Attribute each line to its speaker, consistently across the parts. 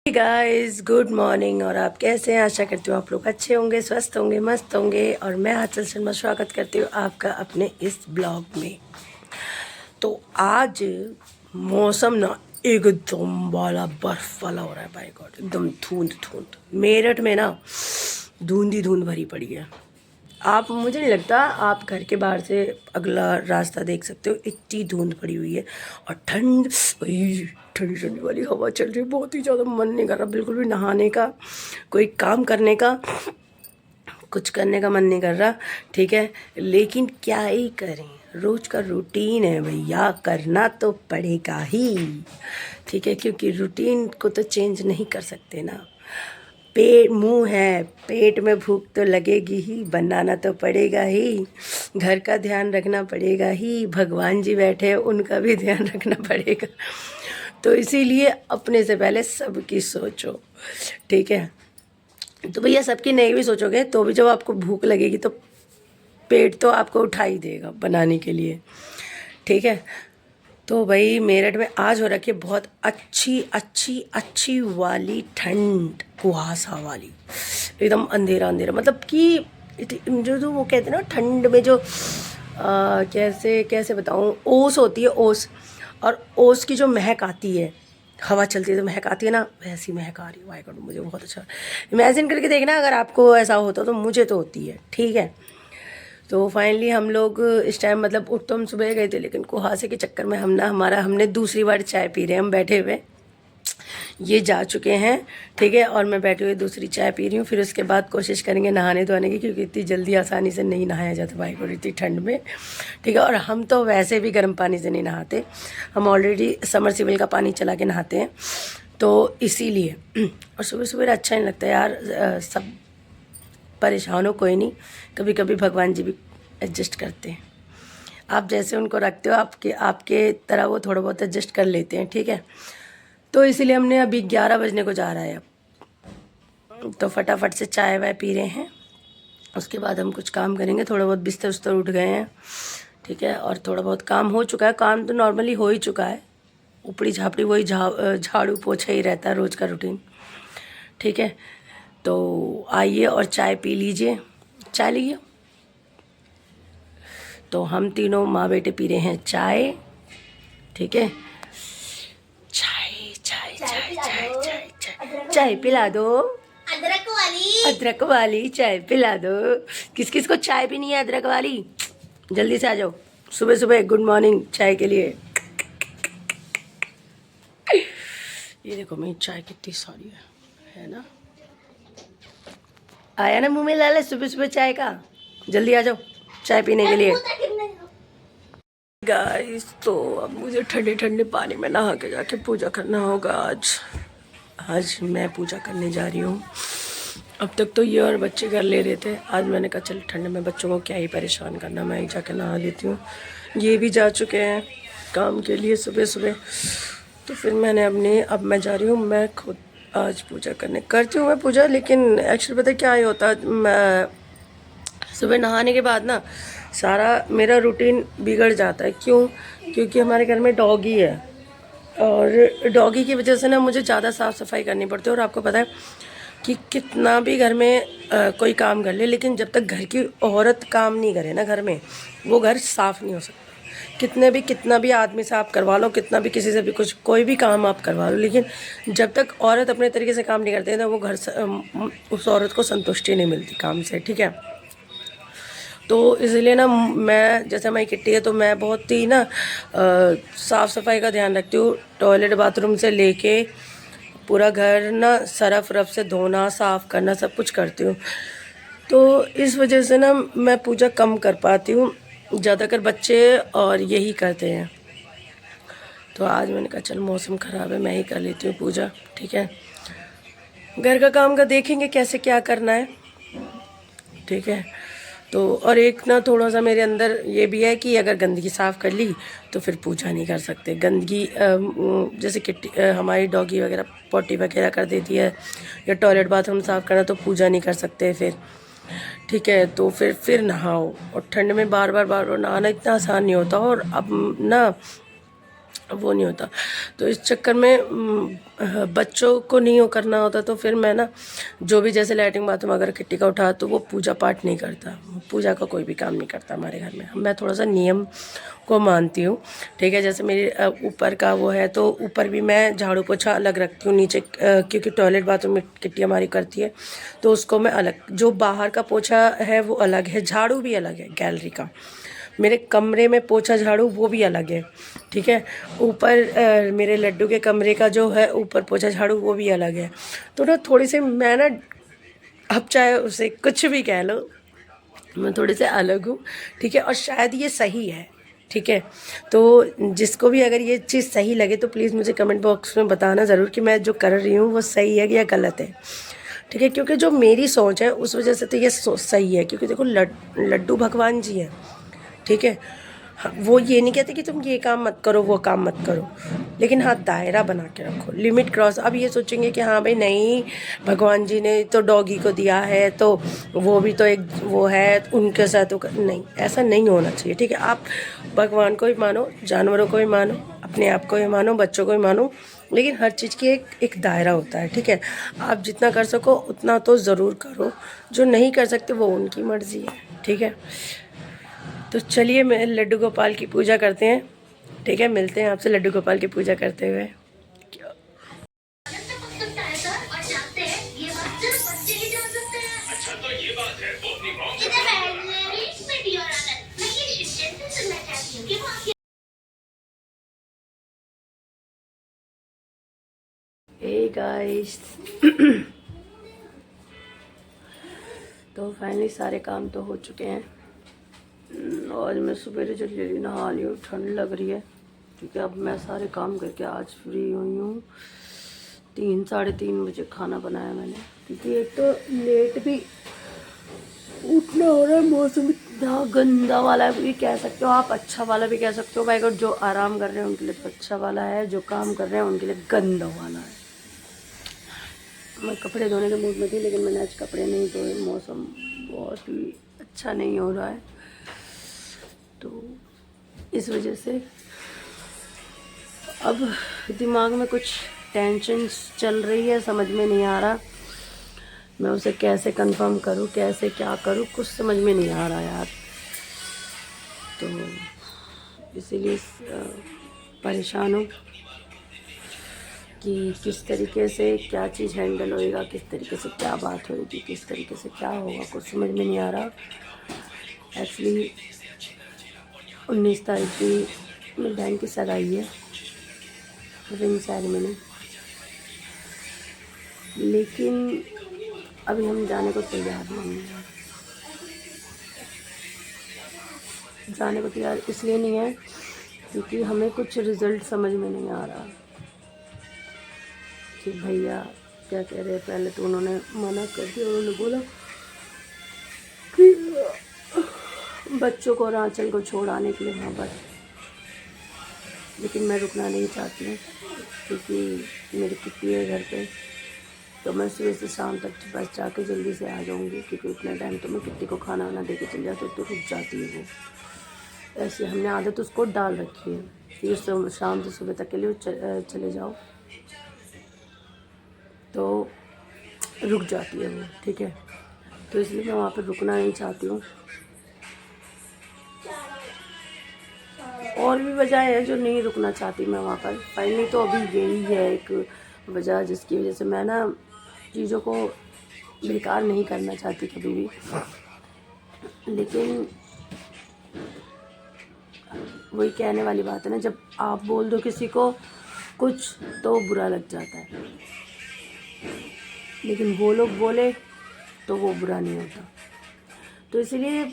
Speaker 1: Guys good morning. और आप कैसे हैं? आशा करती हूँ आप लोग अच्छे होंगे, स्वस्थ होंगे, मस्त होंगे। और मैं आंचल शर्मा स्वागत करती हूँ आपका अपने इस ब्लॉग में। तो आज मौसम ना एकदम वाला बर्फ वाला हो रहा है। बाय गॉड, एकदम धुंध धुंध। मेरठ में ना धुंध ही धुंध भरी पड़ी है। आप, मुझे नहीं लगता आप घर के बाहर से अगला रास्ता देख सकते हो, इतनी धुंध पड़ी हुई है। और ठंड, ठंडी ठंडी वाली हवा चल रही है। बहुत ही ज़्यादा मन नहीं कर रहा बिल्कुल भी नहाने का, कोई काम करने का, कुछ करने का मन नहीं कर रहा। ठीक है, लेकिन क्या ही करें, रोज का रूटीन है भैया, करना तो पड़ेगा ही। ठीक है, क्योंकि रूटीन को तो चेंज नहीं कर सकते ना। मुंह है, पेट में भूख तो लगेगी ही, बनाना तो पड़ेगा ही, घर का ध्यान रखना पड़ेगा ही, भगवान जी बैठे हैं उनका भी ध्यान रखना पड़ेगा। तो इसीलिए अपने से पहले सबकी सोचो। ठीक है, तो भैया सबकी नहीं भी सोचोगे तो भी जब आपको भूख लगेगी तो पेट तो आपको उठा ही देगा बनाने के लिए। ठीक है, तो भाई मेरठ में आज हो रखी है बहुत अच्छी अच्छी अच्छी वाली ठंड, कुहासा वाली, एकदम अंधेरा अंधेरा। मतलब कि जो जो वो कहते हैं ना, ठंड में जो कैसे कैसे बताऊँ, ओस होती है, ओस। और ओस की जो महक आती है, हवा चलती है तो महक आती है ना, वैसी महक आ रही है। वाह गॉड, मुझे बहुत अच्छा। इमेजिन करके देखना, अगर आपको ऐसा होता तो मुझे तो होती है। ठीक है, तो फाइनली हम लोग इस टाइम, मतलब उठ तो हम सुबह गए थे, लेकिन कुहासे के चक्कर में हमने दूसरी बार चाय पी रहे हैं। हम बैठे हुए, ये जा चुके हैं। ठीक है, और मैं बैठी हुई दूसरी चाय पी रही हूँ। फिर उसके बाद कोशिश करेंगे नहाने धोने की, क्योंकि इतनी जल्दी आसानी से नहीं नहाया जाता भाई को इतनी ठंड में। ठीक है, और हम तो वैसे भी गर्म पानी से नहीं नहाते, हम ऑलरेडी समरसीबल का पानी चला के नहाते हैं, तो इसीलिए। और सुबह सुबह अच्छा नहीं लगता यार। सब परेशान हो, कोई नहीं, कभी कभी भगवान जी भी एडजस्ट करते हैं। आप जैसे उनको रखते हो, आपके आपके तरह वो थोड़ा बहुत एडजस्ट कर लेते हैं। ठीक है, तो इसीलिए हमने अभी 11 बजने को जा रहा है अब, तो फटाफट से चाय वाय पी रहे हैं। उसके बाद हम कुछ काम करेंगे, थोड़ा बहुत बिस्तर उस्तर उठ गए हैं। ठीक है, और थोड़ा बहुत काम हो चुका है, काम तो नॉर्मली हो ही चुका है। ऊपरी झापड़ी वही झाड़ू पोछा ही रहता है रोज़ का रूटीन। ठीक है, तो आइए और चाय पी लीजिए। चाय लीजिए। तो हम तीनों माँ बेटे पी रहे हैं चाय। ठीक है, चाय चाय चाय चाय चाय चाय चाय पिला दो, अदरक वाली चाय पिला दो। किस किस को चाय पीनी है अदरक वाली? जल्दी से आ जाओ, सुबह सुबह गुड मॉर्निंग चाय के लिए। ये देखो मेरी चाय कितनी सारी है ना। आया ना मुंह में लाल सुबह सुबह चाय का। जल्दी आ जाओ चाय पीने के लिए। गाइस, तो अब मुझे ठंडे ठंडे पानी में नहा के जाके पूजा करना होगा। आज मैं पूजा करने जा रही हूँ। अब तक तो ये और बच्चे कर ले रहे थे, आज मैंने कहा चल ठंड में बच्चों को क्या ही परेशान करना, मैं ही जाके नहा लेती हूँ। ये भी जा चुके हैं काम के लिए सुबह सुबह, तो फिर अब मैं जा रही हूँ। मैं खुद आज पूजा करने करती हूँ मैं पूजा, लेकिन एक्चुअली पता क्या ही होता है, मैं सुबह नहाने के बाद ना सारा मेरा रूटीन बिगड़ जाता है। क्यों? क्योंकि हमारे घर में डॉगी है, और डॉगी की वजह से ना मुझे ज़्यादा साफ़ सफाई करनी पड़ती है। और आपको पता है कि कितना भी घर में कोई काम कर ले, लेकिन जब तक घर की औरत काम नहीं करे ना घर में, वो घर साफ़ नहीं हो सकता। कितना भी आदमी से आप करवा लो, कितना भी किसी से भी कुछ कोई भी काम आप करवा लो, लेकिन जब तक औरत अपने तरीके से काम नहीं करती है ना, वो उस औरत को संतुष्टि नहीं मिलती काम से। ठीक है, तो इसलिए ना मैं, जैसे हमारी किट्टी है तो मैं बहुत ही ना साफ़ सफाई का ध्यान रखती हूँ। टॉयलेट बाथरूम से लेके पूरा घर ना सरफ रफ से धोना, साफ़ करना, सब कुछ करती हूँ। तो इस वजह से ना मैं पूजा कम कर पाती हूँ, ज़्यादातर बच्चे और यही करते हैं। तो आज मैंने कहा चल मौसम ख़राब है, मैं ही कर लेती हूँ पूजा। ठीक है, घर का काम का देखेंगे कैसे क्या करना है। ठीक है, तो और एक ना थोड़ा सा मेरे अंदर ये भी है कि अगर गंदगी साफ़ कर ली तो फिर पूजा नहीं कर सकते। गंदगी जैसे किट्टी हमारी डॉगी वगैरह पॉटी वगैरह कर देती है, या टॉयलेट बाथरूम साफ़ करना, तो पूजा नहीं कर सकते फिर। ठीक है, तो फिर नहाओ, और ठंड में बार बार नहाना इतना आसान नहीं होता। और अब ना वो नहीं होता। तो इस चक्कर में बच्चों को नहीं वो करना होता, तो फिर मैं ना जो भी जैसे लैट्रिन बाथरूम अगर किट्टी का उठा तो वो पूजा पाठ नहीं करता, पूजा का कोई भी काम नहीं करता हमारे घर में। मैं थोड़ा सा नियम को मानती हूँ, ठीक है। जैसे मेरे ऊपर का वो है तो ऊपर भी मैं झाड़ू पोछा अलग रखती हूँ, नीचे क्योंकि टॉयलेट बाथरूम में किट्टी हमारी करती है तो उसको मैं अलग, जो बाहर का पोछा है वो अलग है, झाड़ू भी अलग है गैलरी का, मेरे कमरे में पोछा झाड़ू वो भी अलग है, ठीक है। ऊपर मेरे लड्डू के कमरे का जो है ऊपर पोछा झाड़ू वो भी अलग है। तो ना थोड़ी सी मैं ना, अब चाहे उसे कुछ भी कह लो, मैं थोड़ी से अलग हूँ, ठीक है। और शायद ये सही है, ठीक है। तो जिसको भी अगर ये चीज़ सही लगे तो प्लीज़ मुझे कमेंट बॉक्स में बताना ज़रूर कि मैं जो कर रही हूँ वो सही है या गलत है, ठीक है। क्योंकि जो मेरी सोच है उस वजह से तो ये सही है, क्योंकि देखो लड्डू भगवान जी हैं, ठीक है। हाँ, वो ये नहीं कहते कि तुम ये काम मत करो वो काम मत करो, लेकिन हाँ दायरा बना के रखो, लिमिट क्रॉस। अब ये सोचेंगे कि हाँ भाई नहीं, भगवान जी ने तो डॉगी को दिया है तो वो भी तो एक वो है उनके साथ नहीं, ऐसा नहीं होना चाहिए, ठीक है। आप भगवान को भी मानो, जानवरों को भी मानो, अपने आप को भी मानो, बच्चों को भी मानो, लेकिन हर चीज़ की एक दायरा होता है, ठीक है। आप जितना कर सको उतना तो ज़रूर करो, जो नहीं कर सकते वो उनकी मर्ज़ी है, ठीक है। तो चलिए मैं लड्डू गोपाल की पूजा करते हैं, ठीक है। मिलते हैं आपसे लड्डू गोपाल की पूजा करते हुए। हे गाइस तो फाइनली सारे काम तो हो चुके हैं। आज मैं सवेरे जल्दी नहा ली हूँ, ठंड लग रही है, ठीक है। अब मैं सारे काम करके आज फ्री हुई हूँ। 3-3:30 बजे खाना बनाया मैंने, क्योंकि एक तो लेट भी उठना हो रहा है, मौसम इतना गंदा वाला है, ये कह सकते हो आप, अच्छा वाला भी कह सकते हो भाई। अगर जो आराम कर रहे हैं उनके लिए तो अच्छा वाला है, जो काम कर रहे हैं उनके लिए गंदा वाला है। मैं कपड़े धोने के मूड में थी, लेकिन मैंने आज कपड़े नहीं धोए, मौसम बहुत ही अच्छा नहीं हो रहा है, तो इस वजह से अब दिमाग में कुछ टेंशन चल रही है, समझ में नहीं आ रहा मैं उसे कैसे कंफर्म करूं, कैसे क्या करूं, कुछ समझ में नहीं आ रहा यार। तो इसीलिए परेशान हूँ कि किस तरीके से क्या चीज़ हैंडल होएगा, किस तरीके से क्या बात होएगी, किस तरीके से क्या होगा, कुछ समझ में नहीं आ रहा। एक्चुअली 19 तारीख की मेरी बहन की सगाई है, रिंग सेरेमनी, लेकिन अभी हम जाने को तैयार नहीं हैं। जाने को तैयार इसलिए नहीं है क्योंकि हमें कुछ रिज़ल्ट समझ में नहीं आ रहा कि भैया क्या कह रहे हैं। पहले तो उन्होंने मना कर दिया, उन्होंने बोला कि बच्चों को और आंचल को छोड़ आने के लिए वहाँ पर, लेकिन मैं रुकना नहीं चाहती हूँ क्योंकि मेरी किट्टी है घर पे, तो मैं सुबह से शाम तक बस जाके जल्दी से आ जाऊँगी, क्योंकि उतना टाइम तो मैं किट्टी को खाना वाना दे के चल जाती तो रुक जाती है वो। ऐसे हमने आदत उसको डाल रखी है कि शाम से सुबह तक के लिए चले जाओ तो रुक जाती है वो, ठीक है। तो इसलिए मैं वहाँ पर रुकना नहीं चाहती हूँ। और भी वजह है जो नहीं रुकना चाहती मैं वहाँ पर, फाइनली तो अभी यही है एक वजह जिसकी वजह से मैं ना चीज़ों को बेकार नहीं करना चाहती कभी भी, लेकिन वही कहने वाली बात है ना, जब आप बोल दो किसी को कुछ तो बुरा लग जाता है, लेकिन वो लोग बोले तो वो बुरा नहीं होता। तो इसलिए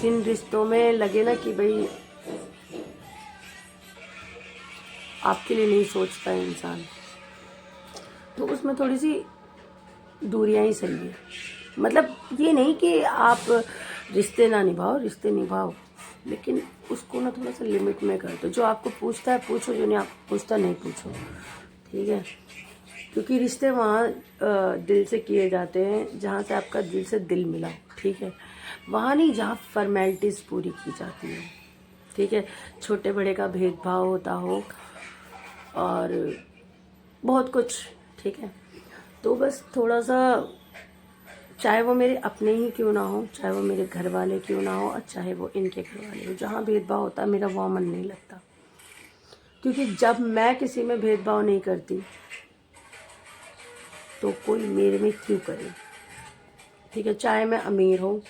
Speaker 1: जिन रिश्तों में लगे ना कि भाई आपके लिए नहीं सोचता है इंसान, तो उसमें थोड़ी सी दूरियां ही सही है। मतलब ये नहीं कि आप रिश्ते ना निभाओ, रिश्ते निभाओ, लेकिन उसको ना थोड़ा सा लिमिट में कर दो। जो आपको पूछता है पूछो, जो नहीं आपको पूछता नहीं पूछो, ठीक है। क्योंकि रिश्ते वहाँ दिल से किए जाते हैं जहाँ से आपका दिल से दिल मिला, ठीक है। वहाँ नहीं जहाँ फॉर्मेलिटीज़ पूरी की जाती है, ठीक है, छोटे बड़े का भेदभाव होता हो और बहुत कुछ, ठीक है। तो बस थोड़ा सा, चाहे वो मेरे अपने ही क्यों ना हो, चाहे वो मेरे घर वाले क्यों ना हो और चाहे वो इनके घर वाले हो, जहाँ भेदभाव होता है मेरा वहाँ मन नहीं लगता। क्योंकि जब मैं किसी में भेदभाव नहीं करती तो कोई मेरे में क्यों करे, ठीक है। चाहे मैं अमीर हूँ,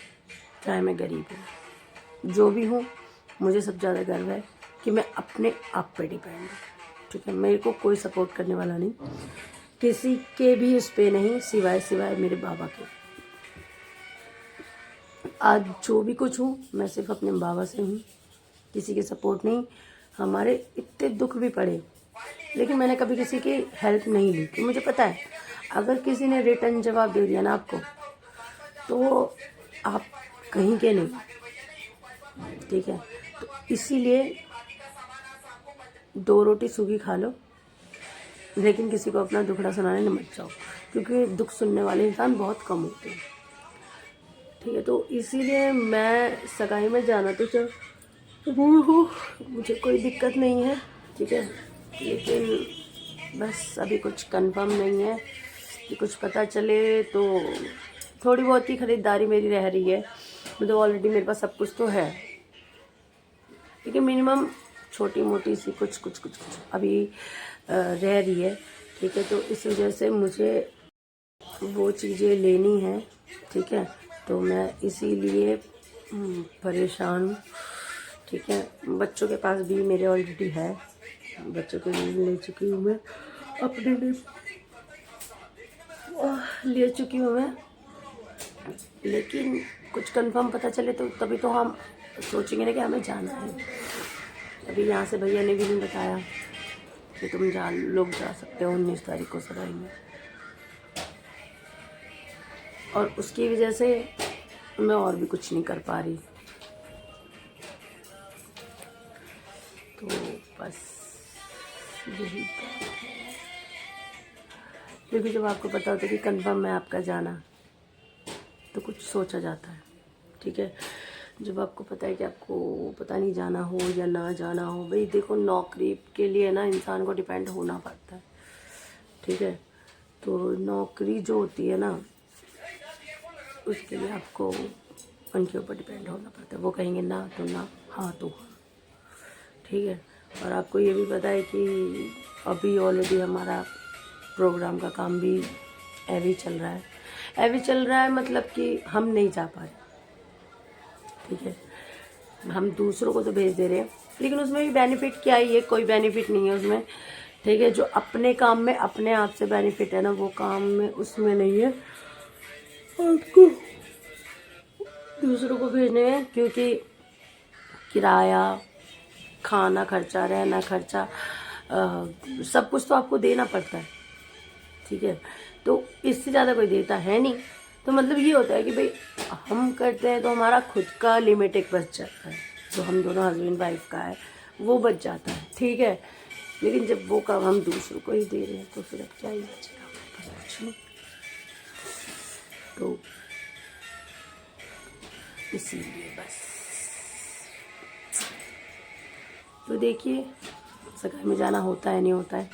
Speaker 1: चाहे मैं गरीब हूँ, जो भी हूँ, मुझे सबसे ज़्यादा गर्व है कि मैं अपने आप पे डिपेंड हूँ, ठीक है। मेरे को कोई सपोर्ट करने वाला नहीं, किसी के भी उस पे नहीं, सिवाय मेरे बाबा के। आज जो भी कुछ हूँ मैं सिर्फ अपने बाबा से हूँ, किसी की सपोर्ट नहीं। हमारे इतने दुख भी पड़े लेकिन मैंने कभी किसी की हेल्प नहीं ली, तो मुझे पता है अगर किसी ने रिटर्न जवाब दे दिया ना आपको, तो आप कहीं के नहीं, ठीक है। तो इसीलिए 2 रोटी सूखी खा लो, लेकिन किसी को अपना दुखड़ा सुनाने मत जाओ, क्योंकि दुख सुनने वाले इंसान बहुत कम होते हैं, ठीक है। तो इसीलिए मैं सगाई में जाना तो मुझे कोई दिक्कत नहीं है, ठीक है। लेकिन बस अभी कुछ कंफर्म नहीं है कि कुछ पता चले तो थोड़ी बहुत ही ख़रीदारी मेरी रह रही है, मतलब ऑलरेडी मेरे पास सब कुछ तो है, लेकिन मिनिमम छोटी मोटी सी कुछ अभी रह रही है, ठीक है। तो इस वजह से मुझे वो चीज़ें लेनी है, ठीक है। तो मैं इसीलिए परेशान हूँ, ठीक है। बच्चों के पास भी मेरे ऑलरेडी है, बच्चों के लिए ले चुकी हूँ मैं, अपने लिए ले चुकी हूँ मैं, लेकिन कुछ कंफर्म पता चले तो तभी तो हम सोचेंगे ना कि हमें जाना है। अभी यहाँ से भैया ने भी नहीं बताया कि तुम लोग जा सकते हो 19 तारीख को सगाई में, और उसकी वजह से मैं और भी कुछ नहीं कर पा रही। तो बस यही बात है, क्योंकि जब आपको पता होता है कि कंफर्म है आपका जाना, तो कुछ सोचा जाता है, ठीक है। जब आपको पता है कि आपको पता नहीं जाना हो या ना जाना हो, भाई देखो नौकरी के लिए ना इंसान को डिपेंड होना पड़ता है, ठीक है। तो नौकरी जो होती है ना, उसके लिए आपको उनके ऊपर डिपेंड होना पड़ता है, वो कहेंगे ना तो ना, हाँ तो हाँ, ठीक है। और आपको ये भी पता है कि अभी ऑलरेडी हमारा प्रोग्राम का काम भी ऐवी चल रहा है, मतलब कि हम नहीं जा पा रहे, ठीक है। हम दूसरों को तो भेज दे रहे हैं, लेकिन उसमें भी बेनिफिट क्या ही है, कोई बेनिफिट नहीं है उसमें, ठीक है। जो अपने काम में अपने आप से बेनिफिट है ना, वो काम में उसमें नहीं है आपको दूसरों को भेजने में, क्योंकि किराया, खाना खर्चा, रहना खर्चा, सब कुछ तो आपको देना पड़ता है, ठीक है। तो इससे ज़्यादा कोई देता है नहीं, तो मतलब ये होता है कि भाई हम करते हैं तो हमारा खुद का लिमिट एक बच जाता है, जो हम दोनों हस्बैंड वाइफ का है वो बच जाता है, ठीक है। लेकिन जब वो काम हम दूसरों को ही दे रहे हैं तो फिर अब क्या ही बचेगा हमारे पास, कुछ नहीं। तो इसीलिए बस, तो देखिए सगाई में जाना होता है नहीं होता है,